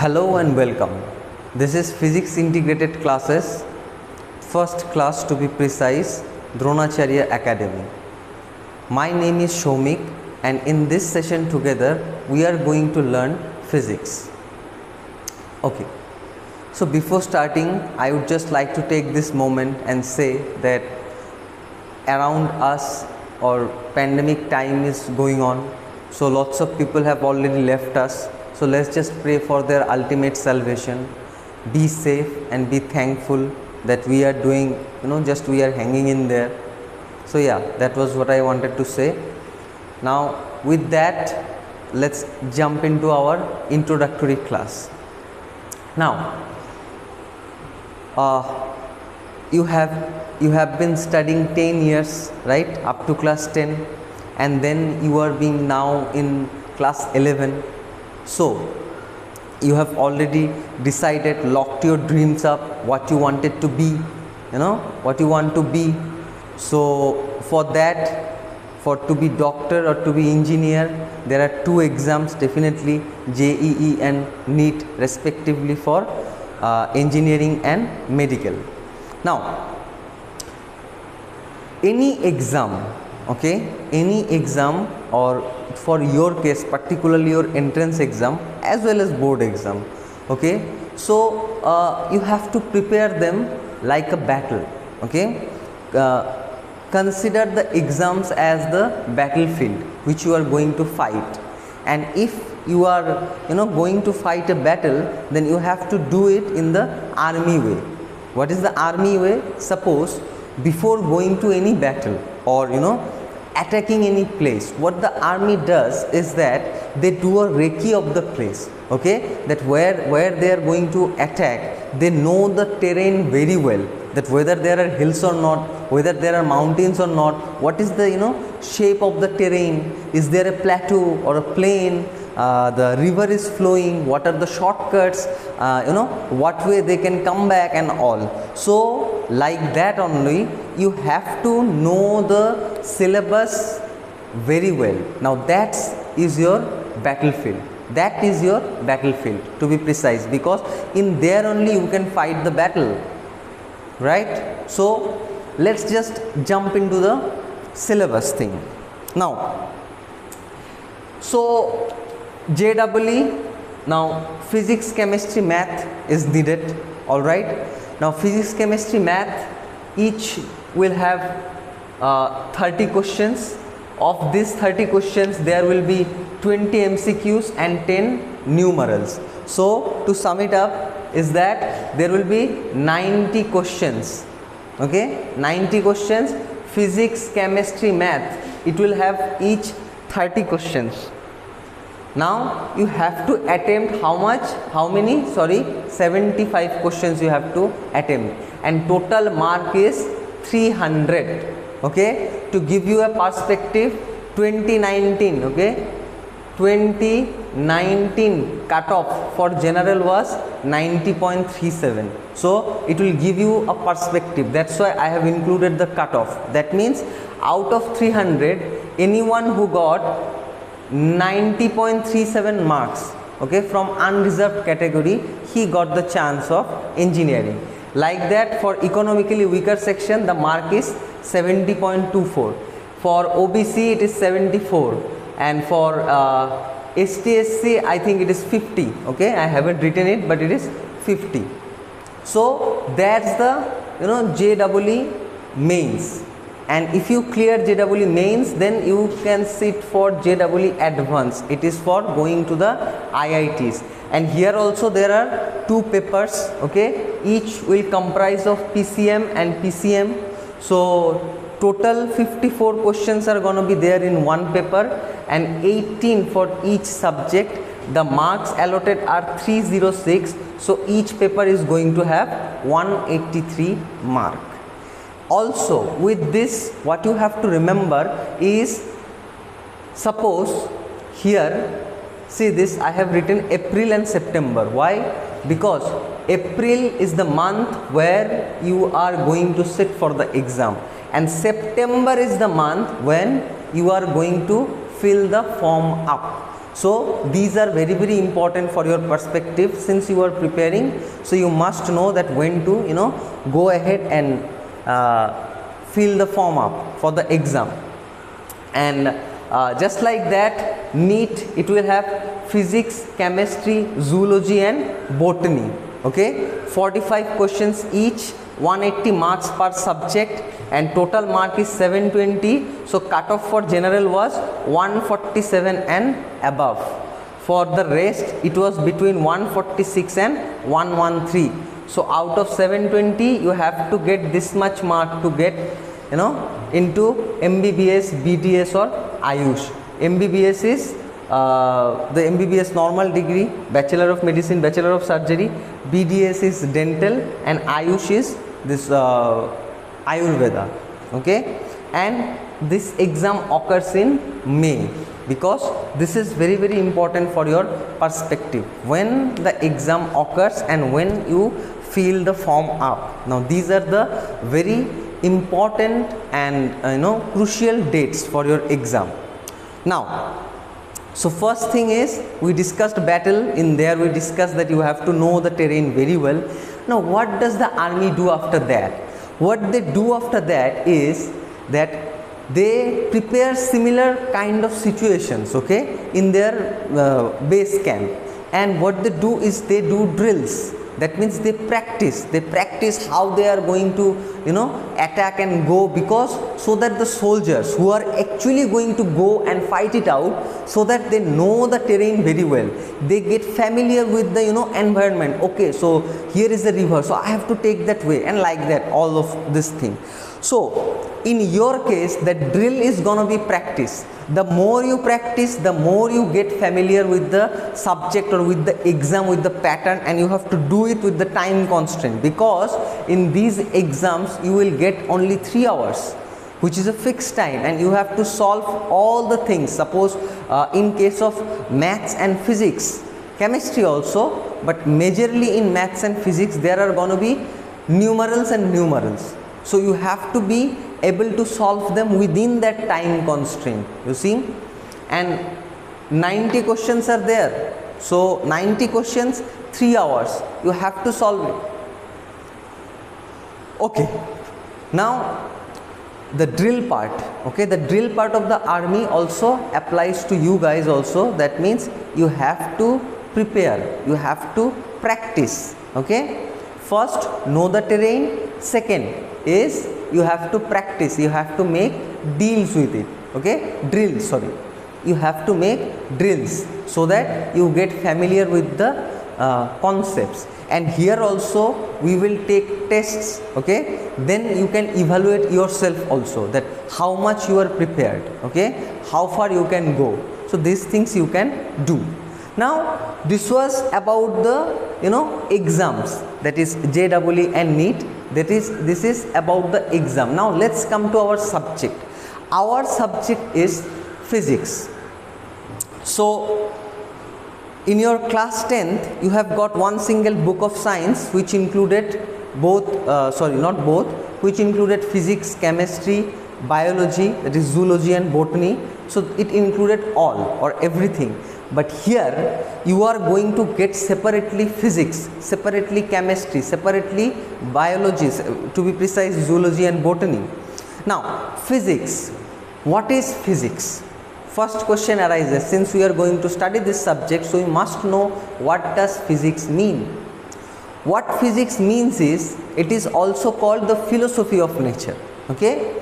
Hello and welcome. This is Physics Integrated Classes, first class to be precise, Dronacharya Academy. My name is Shomik and in this session together we are going to learn physics. Okay, so before starting I would just like to take this moment and say that around us or pandemic time is going on, so lots of people have already left us. So let's just pray for their ultimate salvation. Be safe and be thankful that we are doing, just we are hanging in there. So yeah, that was what I wanted to say. Now with that, let's jump into our introductory class. Now you have been studying 10 years, right, up to class 10, and then you are being now in class 11. So you have already decided, locked your dreams up, what you wanted to be, what you want to be. So for that, for to be doctor or to be engineer, there are two exams definitely, JEE and NEET respectively, for engineering and medical. Now any exam, any exam, or for your case particularly your entrance exam as well as board exam, so you have to prepare them like a battle. Consider the exams as the battlefield which you are going to fight, and if you are going to fight a battle, then you have to do it in the army way. What is the army way? Suppose before going to any battle or attacking any place, what the army does is that they do a recce of the place, that where they are going to attack, they know the terrain very well, that whether there are hills or not, whether there are mountains or not, what is the shape of the terrain, is there a plateau or a plain, the river is flowing, what are the shortcuts, what way they can come back and all. So like that only, you have to know the syllabus very well. Now that is your battlefield. That is your battlefield, to be precise, because in there only you can fight the battle, right? So let's just jump into the syllabus thing. Now, so JEE, now physics, chemistry, math is needed, all right. Now physics, chemistry, math, each will have 30 questions. Of these 30 questions, there will be 20 MCQs and 10 numerals. So to sum it up is that there will be 90 questions, 90 questions. Physics, chemistry, math, it will have each 30 questions. Now you have to attempt 75 questions you have to attempt, and total mark is 300. To give you a perspective, 2019 cutoff for general was 90.37. so it will give you a perspective. That's why I have included the cutoff. That means out of 300, anyone who got 90.37 marks, from unreserved category, he got the chance of engineering. Like that, for economically weaker section, the mark is 70.24. for OBC it is 74, and for ST/SC I think it is 50. I haven't written it, but it is 50. So that's the JEE mains. And if you clear JEE mains, then you can sit for JEE advanced. It is for going to the IITs. And here also there are two papers, each will comprise of PCM and PCM. So total 54 questions are going to be there in one paper, and 18 for each subject. The marks allotted are 306. So each paper is going to have 183 mark. Also with this, what you have to remember is, suppose here, see this, I have written April and September. Why? Because April is the month where you are going to sit for the exam, and September is the month when you are going to fill the form up. So these are very, very important for your perspective since you are preparing. So you must know that when to, you know, go ahead and fill the form up for the exam. And just like that, NEET, it will have physics, chemistry, zoology and botany. Okay, 45 questions each, 180 marks per subject, and total mark is 720. So cutoff for general was 147 and above. For the rest, it was between 146 and 113. So out of 720, you have to get this much mark to get, you know, into MBBS, BDS or Ayush. MBBS is the MBBS normal degree, Bachelor of Medicine, Bachelor of Surgery. BDS is dental, and Ayush is this Ayurveda. Okay, and this exam occurs in May, because this is very, very important for your perspective when the exam occurs and when you fill the form up. Now these are the very important and crucial dates for your exam. Now, so first thing is, we discussed battle. In there we discussed that you have to know the terrain very well. Now what does the army do after that? What they do after that is that they prepare similar kind of situations, okay, in their base camp. And what they do is they do drills. That means they practice how they are going to, attack and go, because so that the soldiers who are actually going to go and fight it out, so that they know the terrain very well, they get familiar with the environment. Okay, so here is the river, so I have to take that way, and like that, all of this thing. So in your case, the drill is gonna be practice. The more you practice, the more you get familiar with the subject or with the exam, with the pattern, and you have to do it with the time constraint, because in these exams you will get only 3 hours, which is a fixed time, and you have to solve all the things. Suppose in case of maths and physics, chemistry also, but majorly in maths and physics there are going to be numerals and numerals. So you have to be able to solve them within that time constraint, you see, and 90 questions are there. So 90 questions, 3 hours, you have to solve it. Okay, now the drill part, okay, the drill part of the army also applies to you guys also. That means you have to prepare, you have to practice. Okay, first know the terrain, second is you have to practice, you have to make deals with it. Okay, drills, sorry, you have to make drills so that you get familiar with the concepts. And here also we will take tests, okay, then you can evaluate yourself also, that how much you are prepared, okay, how far you can go. So these things you can do. Now this was about the exams, that is JEE and NEET. This is about the exam. Now let's come to our subject. Our subject is physics. So in your class 10th, you have got one single book of science which included which included physics, chemistry, biology, that is zoology and botany. So it included all or everything. But here you are going to get separately physics, separately chemistry, separately biology, to be precise zoology and botany. Now physics, what is physics? First question arises, since we are going to study this subject, so we must know what does physics mean. What physics means is, it is also called the philosophy of nature. Okay,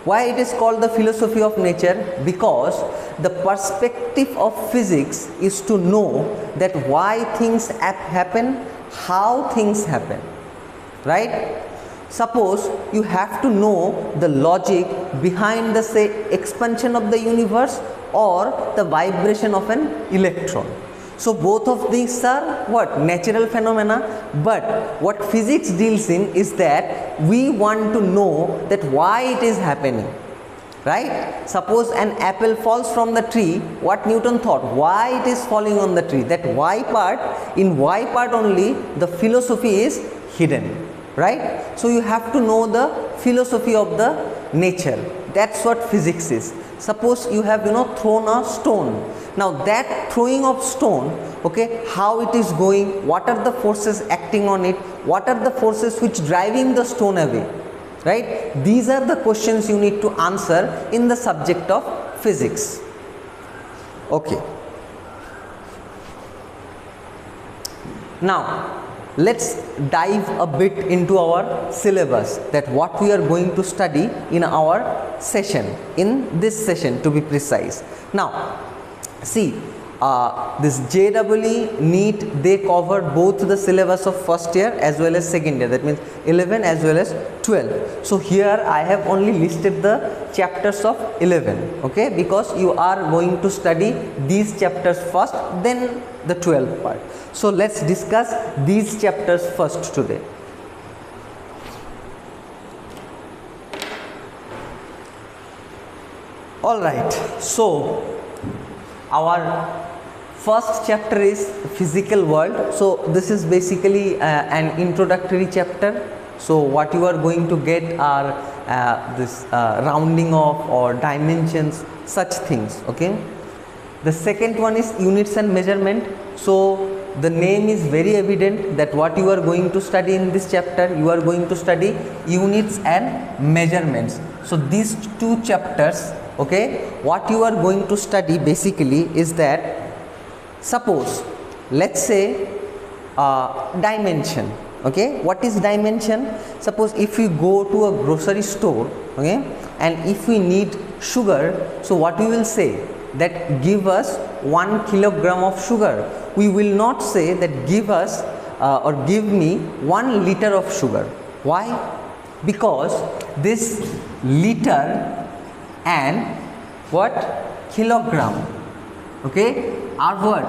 why it is called the philosophy of nature? Because the perspective of physics is to know that why things happen, how things happen, right? Suppose you have to know the logic behind the, say, expansion of the universe or the vibration of an electron. So both of these are what? Natural phenomena. But what physics deals in is that we want to know that why it is happening, right? Suppose an apple falls from the tree, what Newton thought? Why it is falling on the tree? That why part, in why part only the philosophy is hidden, right? So you have to know the philosophy of the nature. That's what physics is. suppose you have thrown a stone. Now that throwing of stone, okay, how it is going, what are the forces acting on it, what are the forces which driving the stone away, right? These are the questions you need to answer in the subject of physics. Okay, now let's dive a bit into our syllabus, that what we are going to study in our session, in this session to be precise. Now see, this JEE, NEET, they cover both the syllabus of first year as well as second year, that means 11 as well as 12. So here I have only listed the chapters of 11, okay, because you are going to study these chapters first, then the 12th part. So let's discuss these chapters first today. All right, so our first chapter is physical world. So this is basically an introductory chapter. So what you are going to get are this rounding off or dimensions, such things, okay. The second one is units and measurement. So the name is very evident that what you are going to study in this chapter, you are going to study units and measurements. So these two chapters, okay, what you are going to study basically is that, suppose let's say dimension, okay. What is dimension? Suppose if we go to a grocery store, okay, and if we need sugar, so what we will say, that give us 1 kilogram of sugar. We will not say that give us or give me 1 liter of sugar. Why? Because this liter and what, kilogram, okay, are what,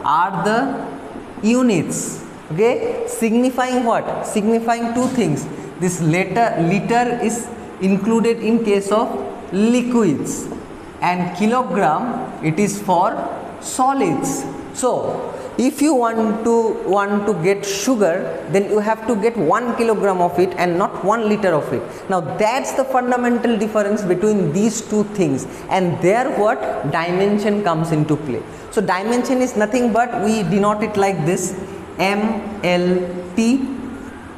are the units, okay, signifying what, signifying two things. This liter is included in case of liquids, and kilogram, it is for solids. So if you want to get sugar, then you have to get 1 kilogram of it and not 1 liter of it. Now that's the fundamental difference between these two things, and there what, dimension comes into play. So dimension is nothing but, we denote it like this, MLT,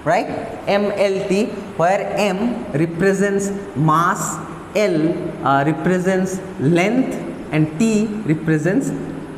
right, MLT, where M represents mass, L represents length, and T represents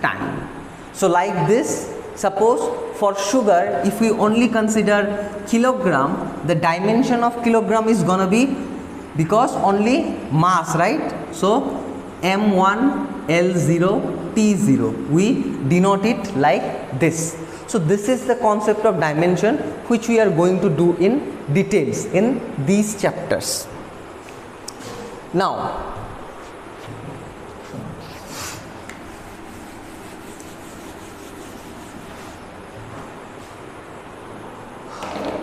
time. So like this, suppose for sugar, if we only consider kilogram, the dimension of kilogram is gonna be, because only mass, right? So M1, L0, T0, we denote it like this. So this is the concept of dimension, which we are going to do in details in these chapters. Now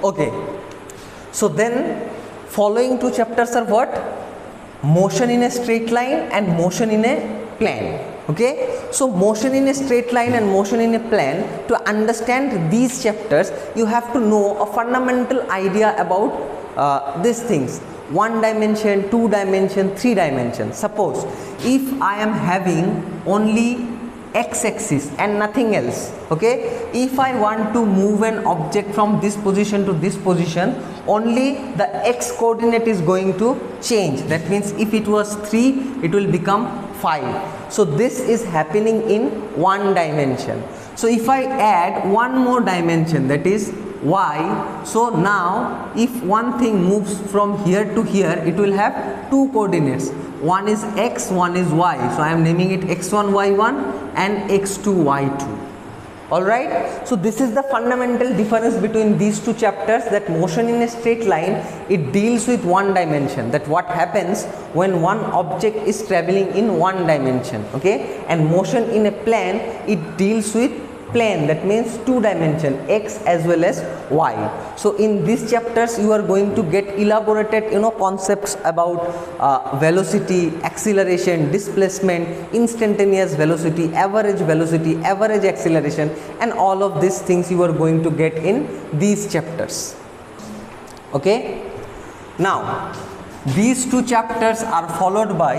okay, so then following two chapters are what, motion in a straight line and motion in a plane, okay. So motion in a straight line and motion in a plane, to understand these chapters you have to know a fundamental idea about these things, 1 dimension, 2 dimension, 3 dimension. Suppose if I am having only x-axis and nothing else, okay, if I want to move an object from this position to this position, only the x coordinate is going to change. That means if it was 3, it will become 5. So this is happening in 1 dimension. So if I add one more dimension, that is y, so now if one thing moves from here to here, it will have 2 coordinates, one is x, one is y. So I am naming it x1 y1 and x2 y2. Alright, so this is the fundamental difference between these two chapters, that motion in a straight line, it deals with 1 dimension, that what happens when one object is traveling in 1 dimension, okay, and motion in a plane, it deals with plane, that means 2 dimension, x as well as y. So in these chapters you are going to get elaborated concepts about velocity, acceleration, displacement, instantaneous velocity, average acceleration, and all of these things you are going to get in these chapters, okay. Now these two chapters are followed by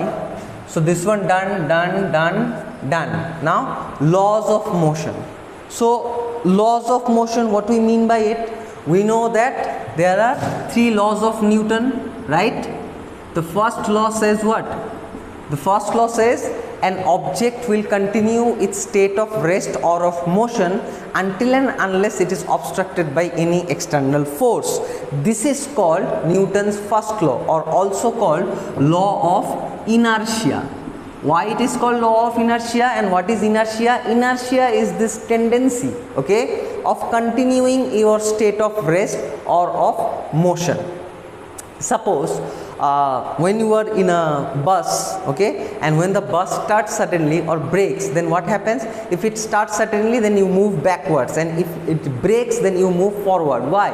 So this one done, done, done, done. Now laws of motion. So laws of motion, what we mean by it? We know that there are 3 laws of Newton, right? The first law says what? The first law says an object will continue its state of rest or of motion until and unless it is obstructed by any external force. This is called Newton's first law, or also called law of inertia. Why it is called law of inertia, and what is inertia? Inertia is this tendency, okay, of continuing your state of rest or of motion. Suppose when you are in a bus, okay, and when the bus starts suddenly or brakes, then what happens? If it starts suddenly, then you move backwards, and if it brakes, then you move forward. Why?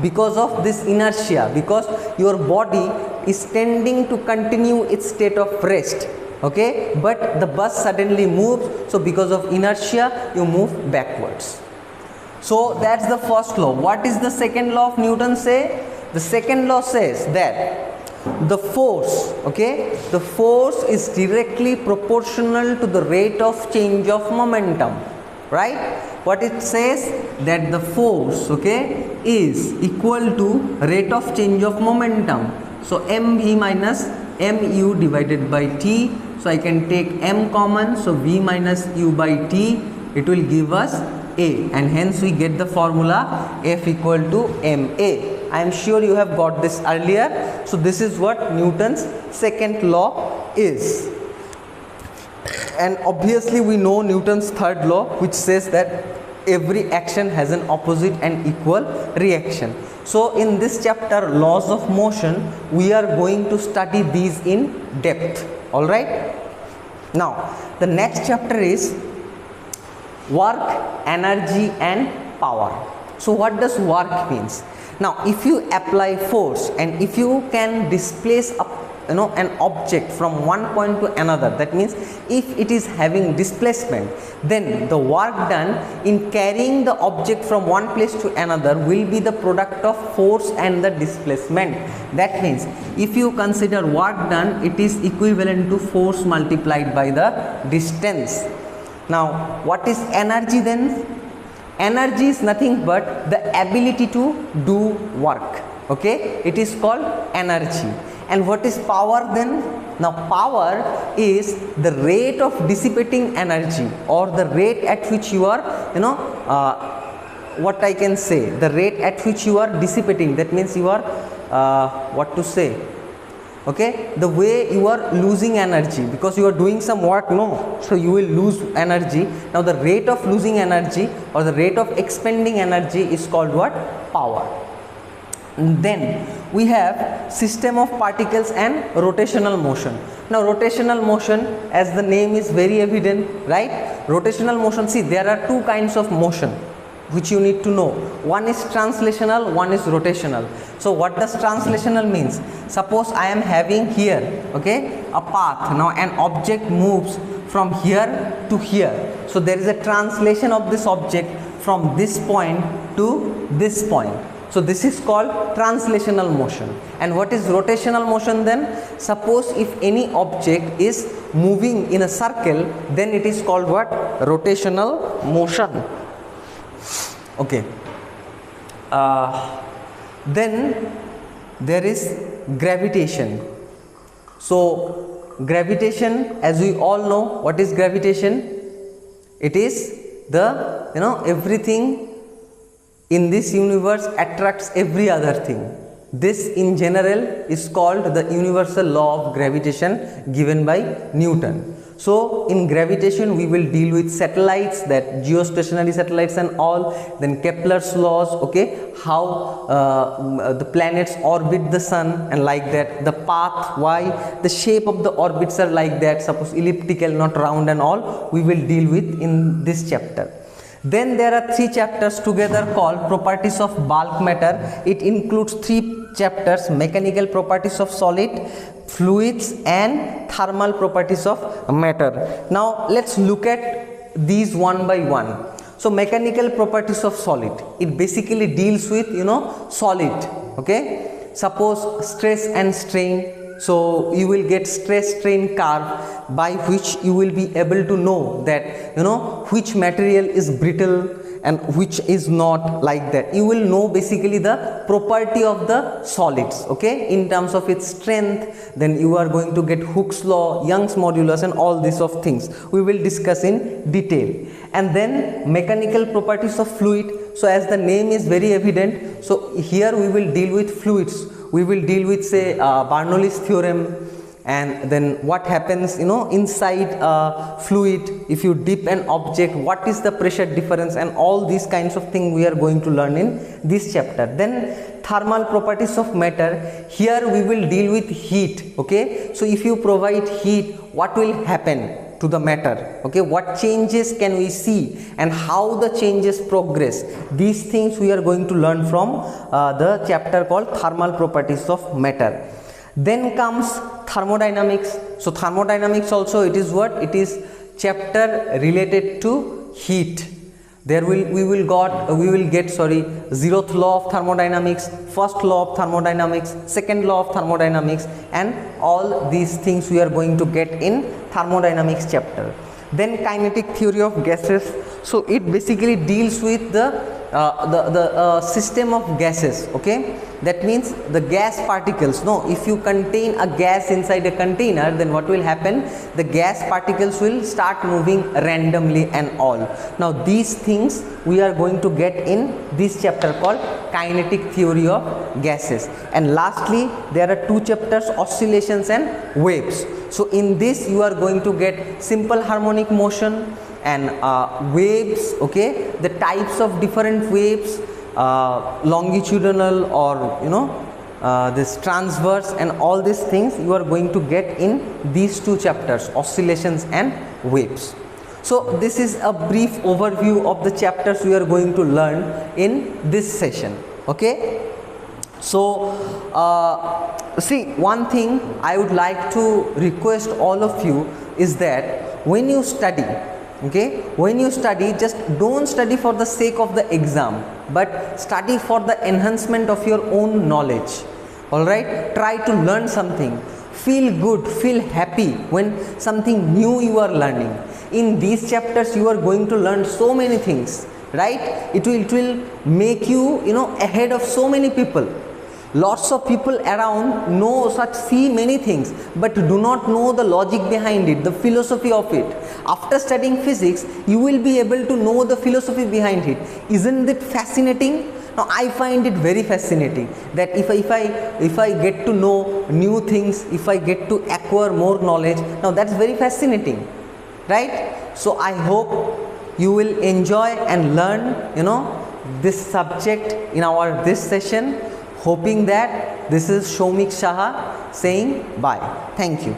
Because of this inertia, because your body is tending to continue its state of rest, okay, but the bus suddenly moves, so because of inertia you move backwards. So that's the first law. What is the second law of Newton say? The second law says that the force, okay, the force is directly proportional to the rate of change of momentum, right? What it says? That the force, okay, is equal to rate of change of momentum. So mv minus mu divided by t. So I can take m common, so v minus u by t, it will give us a, and hence we get the formula F equal to ma. I am sure you have got this earlier. So this is what Newton's second law is. And obviously we know Newton's third law, which says that every action has an opposite and equal reaction. So in this chapter, laws of motion, we are going to study these in depth. All right. Now the next chapter is work, energy and power. So what does work means? Now if you apply force, and if you can displace an object from one point to another, that means if it is having displacement, then the work done in carrying the object from one place to another will be the product of force and the displacement. That means if you consider work done, it is equivalent to force multiplied by the distance. Now what is energy then? Energy is nothing but the ability to do work, okay, it is called energy. And what is power then? Now power is the rate of dissipating energy, or the rate at which you are, what I can say, the rate at which you are dissipating. That means you are what to say, okay, the way you are losing energy, because you are doing some work, no, so you will lose energy. Now the rate of losing energy or the rate of expending energy is called what? Power. Then we have system of particles and rotational motion. Now rotational motion, as the name is very evident, right? Rotational motion, see, there are two kinds of motion which you need to know. One is translational, one is rotational. So what does translational means? Suppose I am having here, okay, a path. Now an object moves from here to here. So there is a translation of this object from this point to this point. So this is called translational motion. And what is rotational motion then? Suppose if any object is moving in a circle, then it is called what? Rotational motion. Okay. Then there is gravitation. So gravitation, as we all know, what is gravitation? It is the, everything in this universe attracts every other thing. This in general is called the universal law of gravitation given by Newton. So in gravitation we will deal with satellites, that geostationary satellites and all, then Kepler's laws, okay, how the planets orbit the sun and like that, the path, why the shape of the orbits are like that, suppose elliptical, not round and all, we will deal with in this chapter. Then there are 3 chapters together called properties of bulk matter. It includes 3 chapters: mechanical properties of solid, fluids and thermal properties of matter. Now let's look at these one by one. So mechanical properties of solid, it basically deals with solid, okay. Suppose stress and strain, so you will get stress strain curve by which you will be able to know that which material is brittle and which is not, like that. You will know basically the property of the solids, okay, in terms of its strength. Then you are going to get Hooke's law, Young's modulus, and all these of things we will discuss in detail. And then mechanical properties of fluid. So as the name is very evident, so here we will deal with fluids. We will deal with, say, Bernoulli's theorem, and then what happens inside a fluid if you dip an object, what is the pressure difference, and all these kinds of things we are going to learn in this chapter. Then thermal properties of matter. Here we will deal with heat, okay. So if you provide heat, what will happen to the matter, okay, what changes can we see and how the changes progress. These things we are going to learn from the chapter called thermal properties of matter. Then comes thermodynamics. So thermodynamics also, it is what? It is chapter related to heat. There we will get zeroth law of thermodynamics, first law of thermodynamics, second law of thermodynamics, and all these things we are going to get in thermodynamics chapter. Then kinetic theory of gases. So it basically deals with the system of gases, okay. That means the gas particles. No, if you contain a gas inside a container, then what will happen? The gas particles will start moving randomly and all. Now these things we are going to get in this chapter called kinetic theory of gases. And lastly, there are two chapters, oscillations and waves. So in this you are going to get simple harmonic motion and waves, okay, the types of different waves, longitudinal or this transverse, and all these things you are going to get in these two chapters, oscillations and waves. So this is a brief overview of the chapters we are going to learn in this session, okay. So see, one thing I would like to request all of you is that when you study, okay, when you study, just don't study for the sake of the exam, but study for the enhancement of your own knowledge. All right, try to learn something, feel good, feel happy when something new you are learning. In these chapters you are going to learn so many things, right? It will make you ahead of so many people. Lots of people around see many things, but do not know the logic behind it, the philosophy of it. After studying physics, you will be able to know the philosophy behind it. Isn't it fascinating? Now I find it very fascinating that if I get to know new things, if I get to acquire more knowledge, now that's very fascinating, right? So I hope you will enjoy and learn this subject in our this session. Hoping that, this is Shomik Shaha saying bye. Thank you.